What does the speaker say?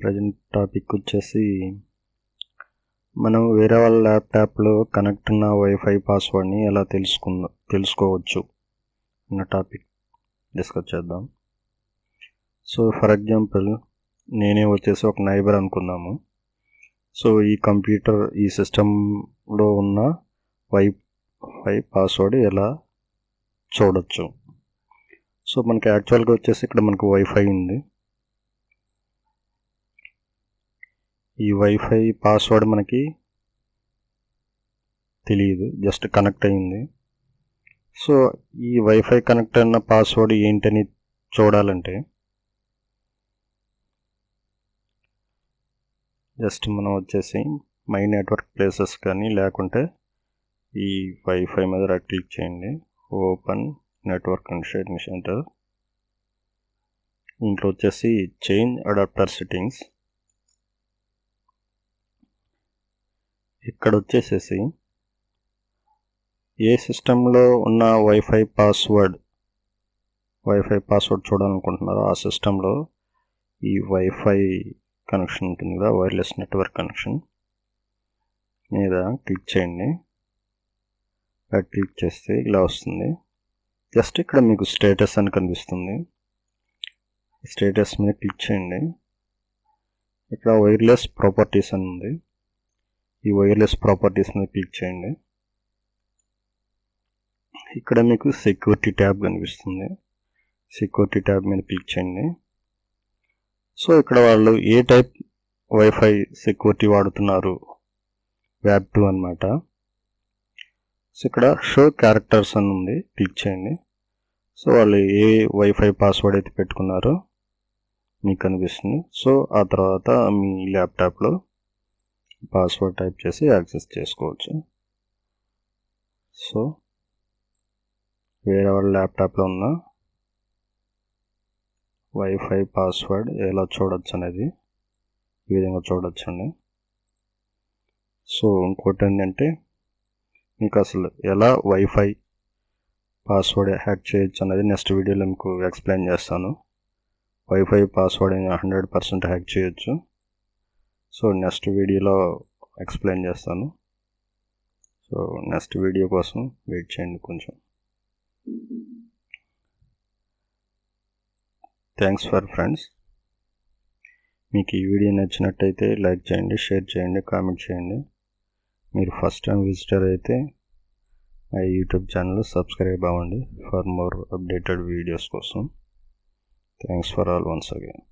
Present topic వచ్చేసి మనం వేరే వాళ్ళ ల్యాప్టాప్లో కనెక్ట్ ఉన్న వైఫై పాస్వర్డ్ని ఎలా తెలుసుకోవచ్చు అన్న టాపిక్ డిస్కస్ చేద్దాం. సో ఫర్ ఎగ్జాంపుల్ నేనే వచ్చేసి ఒక నైబర్ అనుకుందాము. సో ఈ కంప్యూటర్ ఈ సిస్టంలో ఉన్న వైఫై పాస్వర్డ్ ఎలా చూడొచ్చు. సో మనకి యాక్చువల్గా వచ్చేసి ఇక్కడ మనకు వైఫై ఉంది. ఈ వైఫై పాస్వర్డ్ మనకి తెలియదు, జస్ట్ కనెక్ట్ అయింది. సో ఈ వైఫై కనెక్ట్ అయిన పాస్వర్డ్ ఏంటని చూడాలంటే జస్ట్ మనం వచ్చేసి మై నెట్వర్క్ ప్లేసెస్ కానీ లేకుంటే ఈ వైఫై మీద రైట్ క్లిక్ చేయండి, open network and sharing centre. ఇంట్లో వచ్చేసి చేంజ్ అడాప్టర్ సెట్టింగ్స్. ఇక్కడ వచ్చేసేసి ఏ సిస్టంలో ఉన్న వైఫై పాస్వర్డ్ చూడాలనుకుంటున్నారో ఆ సిస్టంలో ఈ వైఫై కనెక్షన్ ఉంటుంది కదా, వైర్లెస్ నెట్వర్క్ కనెక్షన్ మీద క్లిక్ చేయండి. రైట్ క్లిక్ చేస్తే ఇలా వస్తుంది. జస్ట్ ఇక్కడ మీకు స్టేటస్ అని కనిపిస్తుంది. స్టేటస్ మీద క్లిక్ చేయండి. ఇక్కడ వైర్లెస్ ప్రాపర్టీస్ అని ఉంది. ఈ వైర్లెస్ ప్రాపర్టీస్ మీద క్లిక్ చేయండి. ఇక్కడ మీకు సెక్యూరిటీ ట్యాబ్ కనిపిస్తుంది. సెక్యూరిటీ ట్యాబ్ మీద క్లిక్ చేయండి. సో ఇక్కడ వాళ్ళు ఏ టైప్ వైఫై సెక్యూరిటీ వాడుతున్నారు, వ్యాబ్ 2 అనమాట. సో ఇక్కడ షో క్యారెక్టర్స్ అని ఉంది, క్లిక్ చేయండి. సో వాళ్ళు ఏ వైఫై పాస్వర్డ్ అయితే పెట్టుకున్నారో మీకు కనిపిస్తుంది. సో ఆ తర్వాత మీ ల్యాప్టాప్లో పాస్వర్డ్ టైప్ చేసి యాక్సెస్ చేసుకోవచ్చు. సో వేరే వాళ్ళ ల్యాప్టాప్లో ఉన్న వైఫై పాస్వర్డ్ ఎలా చూడొచ్చు అనేది ఈ విధంగా చూడొచ్చండి. సో ఇంకోటి ఏంటంటే మీకు అసలు ఎలా వైఫై పాస్వర్డ్ హ్యాక్ చేయొచ్చు అనేది నెక్స్ట్ వీడియోలో మీకు ఎక్స్ప్లెయిన్ చేస్తాను. వైఫై పాస్వర్డ్ 100% హ్యాక్ చేయొచ్చు. సో నెక్స్ట్ వీడియోలో ఎక్స్ప్లెయిన్ చేస్తాను. సో నెక్స్ట్ వీడియో కోసం వెయిట్ చేయండి కొంచెం. Thanks for friends. మీకు ఈ వీడియో నచ్చినట్టయితే లైక్ చేయండి, షేర్ చేయండి, కామెంట్ చేయండి. మీరు ఫస్ట్ టైం విజిటర్ అయితే మై యూట్యూబ్ ఛానల్ సబ్స్క్రైబ్ అవ్వండి ఫర్ మోర్ అప్డేటెడ్ వీడియోస్ కోసం. Thanks for all once again.